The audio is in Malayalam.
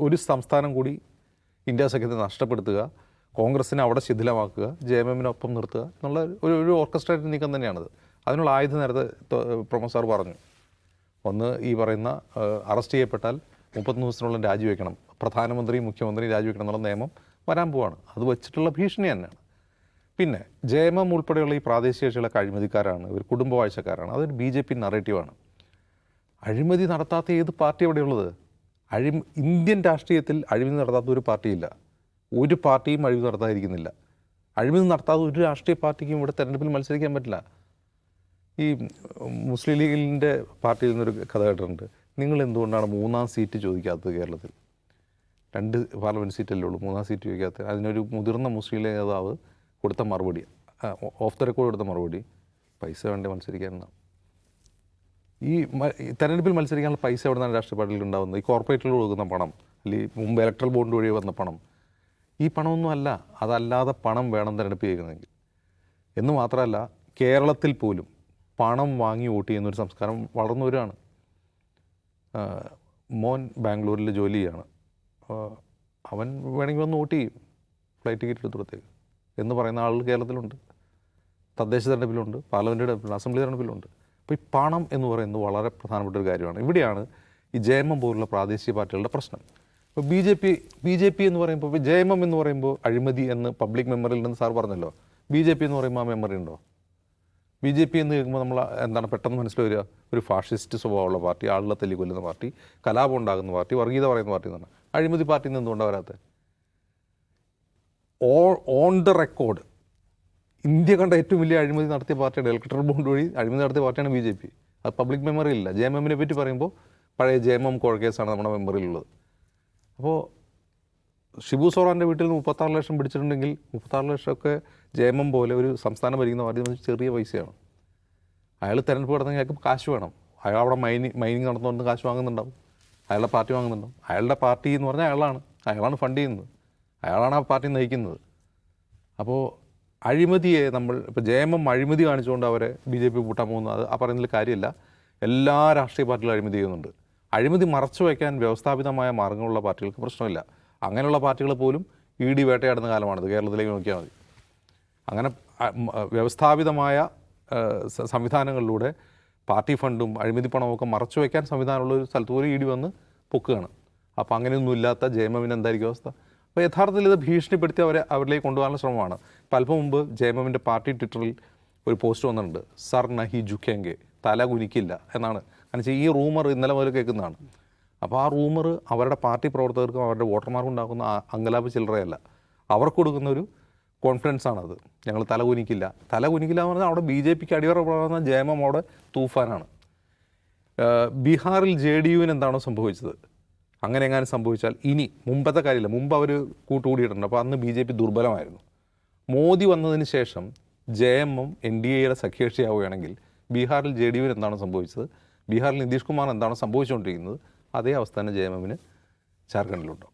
ഒരു സംസ്ഥാനം കൂടി ഇന്ത്യ സഖ്യത്തെ നഷ്ടപ്പെടുത്തുക, കോൺഗ്രസിനെ അവിടെ ശിഥിലമാക്കുക, JMM-നൊപ്പം നിർത്തുക എന്നുള്ള ഒരു ഓർക്കസ്ട്രേറ്റഡ് നീക്കം തന്നെയാണത്. അതിനുള്ള ആയുധം നേരത്തെ പ്രൊമോദ് സാർ പറഞ്ഞു. ഒന്ന്, ഈ പറയുന്ന അറസ്റ്റ് ചെയ്യപ്പെട്ടാൽ 30 ദിവസത്തിനുള്ളിൽ രാജിവെക്കണം, പ്രധാനമന്ത്രി മുഖ്യമന്ത്രി രാജിവെക്കണം എന്നുള്ള നിയമം വരാൻ പോവാണ്. അത് വെച്ചിട്ടുള്ള ഭീഷണി തന്നെയാണ്. പിന്നെ JMM ഉൾപ്പെടെയുള്ള ഈ പ്രാദേശിക കക്ഷികളൊക്കെ അഴിമതിക്കാരാണ്, ഇവർ കുടുംബവാഴ്ചക്കാരാണ്. അതൊരു BJP നറേറ്റീവാണ്. അഴിമതി നടത്താത്ത ഏത് പാർട്ടി എവിടെയുള്ളത്? ഇന്ത്യൻ രാഷ്ട്രീയത്തിൽ അഴിമതി നടത്താത്ത ഒരു പാർട്ടിയില്ല. ഒരു പാർട്ടിയും അഴിമതി നടത്താതിരിക്കുന്നില്ല. അഴിമതി നടത്താത്ത ഒരു രാഷ്ട്രീയ പാർട്ടിക്കും ഇവിടെ തെരഞ്ഞെടുപ്പിൽ മത്സരിക്കാൻ പറ്റില്ല. ഈ മുസ്ലിം ലീഗിൻ്റെ പാർട്ടിയിൽ നിന്നൊരു കഥ കേട്ടിട്ടുണ്ട്. നിങ്ങൾ എന്തുകൊണ്ടാണ് 3ാം സീറ്റ് ചോദിക്കാത്തത്? കേരളത്തിൽ 2 പാർലമെൻറ്റ് സീറ്റല്ലേ ഉള്ളൂ, 3ാം സീറ്റ് ചോദിക്കാത്തത്? അതിനൊരു മുതിർന്ന മുസ്ലിം നേതാവ് കൊടുത്ത മറുപടി, ഓഫ് ദ റെക്കോർഡ് കൊടുത്ത മറുപടി, പൈസ വേണ്ടേ മത്സരിക്കാൻ എന്നാണ്. ഈ തെരഞ്ഞെടുപ്പിൽ മത്സരിക്കാനുള്ള പൈസ എവിടെ നിന്നാണ് രാഷ്ട്രീയ പാർട്ടിയിൽ ഉണ്ടാകുന്നത്? ഈ കോർപ്പറേറ്റുകൾ കൊടുക്കുന്ന പണം, അല്ലെങ്കിൽ മുമ്പ് ഇലക്ട്രൽ ബോണ്ട് വഴി വന്ന പണം, ഈ പണമൊന്നും അല്ല. അതല്ലാതെ പണം വേണം തെരഞ്ഞെടുപ്പ് ചെയ്യുന്നതെങ്കിൽ. എന്ന് മാത്രമല്ല, കേരളത്തിൽ പോലും പണം വാങ്ങി വോട്ട് ചെയ്യുന്നൊരു സംസ്കാരം വളർന്നു വരികയാണ്. മോൻ ബാംഗ്ലൂരിൽ ജോലി ചെയ്യാണ്, അവൻ വേണമെങ്കിൽ വന്ന് വോട്ട് ചെയ്യും, ഫ്ലൈറ്റ് ടിക്കറ്റ് എടുത്തുകൊടുത്തേക്ക് എന്ന് പറയുന്ന ആളുകൾ കേരളത്തിലുണ്ട്. തദ്ദേശ തെരഞ്ഞെടുപ്പിലുണ്ട്, പാർലമെൻറ്റ് തെരഞ്ഞെടുപ്പിലുണ്ട്, അസംബ്ലി തെരഞ്ഞെടുപ്പിലുണ്ട്. അപ്പോൾ ഈ പണം എന്ന് പറയുന്നത് വളരെ പ്രധാനപ്പെട്ട ഒരു കാര്യമാണ്. ഇവിടെയാണ് ഈ JMM പോലുള്ള പ്രാദേശിക പാർട്ടികളുടെ പ്രശ്നം. ഇപ്പോൾ BJP എന്ന് പറയുമ്പോൾ, ഇപ്പോൾ JMM എന്ന് പറയുമ്പോൾ അഴിമതി എന്ന് പബ്ലിക് മെമ്മറിയിൽ നിന്ന് സാർ പറഞ്ഞല്ലോ. BJP എന്ന് പറയുമ്പോൾ ആ മെമ്മറി ഉണ്ടോ? BJP എന്ന് കേൾക്കുമ്പോൾ നമ്മൾ എന്താണ് പെട്ടെന്ന് മനസ്സിൽ വരിക? ഒരു ഫാഷിസ്റ്റ് സ്വഭാവമുള്ള പാർട്ടി, ആളുകളെ തല്ലിക്കൊല്ലുന്ന പാർട്ടി, കലാപം ഉണ്ടാകുന്ന പാർട്ടി, വർഗീയത പറയുന്ന പാർട്ടി എന്നാണ്. അഴിമതി പാർട്ടിയിൽ നിന്ന് എന്തുകൊണ്ടാണ് വരാത്തത്? ഓൺ ദ റെക്കോർഡ് ഇന്ത്യ കണ്ട ഏറ്റവും വലിയ അഴിമതി നടത്തിയ പാർട്ടിയാണ്, ഇലക്ട്രൽ ബോണ്ട് വഴി അഴിമതി നടത്തിയ പാർട്ടിയാണ് BJP. അത് പബ്ലിക് മെമ്മറിയില്ല. JMM-നെ പറ്റി പറയുമ്പോൾ പഴയ JMM കോഴക്കേസാണ് നമ്മുടെ മെമ്മറിയിലുള്ളത്. അപ്പോൾ ഷിബു സോറാൻ്റെ വീട്ടിൽ നിന്ന് 36 ലക്ഷം പിടിച്ചിട്ടുണ്ടെങ്കിൽ 36 ലക്ഷമൊക്കെ JMM പോലെ ഒരു സംസ്ഥാനം ഭരിക്കുന്ന പാർട്ടി ചെറിയ പൈസയാണ്. അയാൾ തെരഞ്ഞെടുപ്പ് നടന്നെങ്കിൽ അയാൾക്ക് കാശ് വേണം. അയാൾ അവിടെ മൈനിങ് നടന്നുകൊണ്ട് കാശ് വാങ്ങുന്നുണ്ടാവും, അയാളുടെ പാർട്ടി വാങ്ങുന്നുണ്ടാവും. അയാളുടെ പാർട്ടി എന്ന് പറഞ്ഞാൽ അയാളാണ് ഫണ്ട് ചെയ്യുന്നത്, അയാളാണ് ആ പാർട്ടി നയിക്കുന്നത്. അപ്പോൾ അഴിമതിയെ ഇപ്പോൾ JMM അഴിമതി കാണിച്ചുകൊണ്ട് അവരെ BJP കൂട്ടാൻ പോകുന്നത് ആ പറയുന്നതിൽ കാര്യമില്ല. എല്ലാ രാഷ്ട്രീയ പാർട്ടികളും അഴിമതി ചെയ്യുന്നുണ്ട്. അഴിമതി മറച്ചു വയ്ക്കാൻ വ്യവസ്ഥാപിതമായ മാർഗ്ഗങ്ങളുള്ള പാർട്ടികൾക്ക് പ്രശ്നമില്ല. അങ്ങനെയുള്ള പാർട്ടികൾ പോലും ED വേട്ടയാടുന്ന കാലമാണിത്. കേരളത്തിലേക്ക് നോക്കിയാൽ മതി. അങ്ങനെ വ്യവസ്ഥാപിതമായ സംവിധാനങ്ങളിലൂടെ പാർട്ടി ഫണ്ടും അഴിമതി പണമൊക്കെ മറച്ചു വയ്ക്കാൻ സംവിധാനമുള്ള ഒരു സ്ഥലത്ത് പോലും ED വന്ന് പൊക്കുകയാണ്. അപ്പോൾ അങ്ങനെയൊന്നും ഇല്ലാത്ത JMM-ന് എന്തായിരിക്കും അവസ്ഥ? അപ്പോൾ യഥാർത്ഥത്തിൽ ഇത് ഭീഷണിപ്പെടുത്തി അവരിലേക്ക് കൊണ്ടുപോകാനുള്ള ശ്രമമാണ്. ഇപ്പോൾ അല്പം മുമ്പ് JMM-ൻ്റെ പാർട്ടി ട്വിറ്ററിൽ ഒരു പോസ്റ്റ് വന്നിട്ടുണ്ട്, സർ നഹി ജുക്കേങ്കെ, തല കുനിക്കില്ല എന്നാണ്. കാരണം ഈ റൂമർ ഇന്നലെ മുതൽ കേൾക്കുന്നതാണ്. അപ്പോൾ ആ റൂമർ അവരുടെ പാർട്ടി പ്രവർത്തകർക്കും അവരുടെ വോട്ടർമാർക്കും ഉണ്ടാക്കുന്ന അങ്കലാപ്പ് ചില്ലറയല്ല, അവർക്ക് കൊടുക്കുന്ന ഒരു കോൺഫിഡൻസ് ആണത്. ഞങ്ങൾ തല കുനിക്കില്ല എന്ന് പറഞ്ഞാൽ അവിടെ BJPക്ക് അടിയറ പറയുന്ന JMM അവിടെ തൂഫാനാണ്. ബീഹാറിൽ JDU-ന് എന്താണോ സംഭവിച്ചത്, അങ്ങനെ എങ്ങാനും സംഭവിച്ചാൽ ഇനി മുമ്പത്തെ കാര്യമില്ല. മുമ്പ് അവർ കൂട്ടുകൂടിയിട്ടുണ്ട്. അപ്പോൾ അന്ന് BJP ദുർബലമായിരുന്നു. മോദി വന്നതിന് ശേഷം JMM NDA-യുടെ സഖ്യകക്ഷിയാവുകയാണെങ്കിൽ ബീഹാറിൽ JDU-ന് എന്താണ് സംഭവിച്ചത്, ബീഹാറിൽ നിതീഷ് കുമാർ എന്താണ് സംഭവിച്ചുകൊണ്ടിരിക്കുന്നത്, അതേ അവസ്ഥ തന്നെ JMM-ന് ജാർഖണ്ഡിലുണ്ടോ?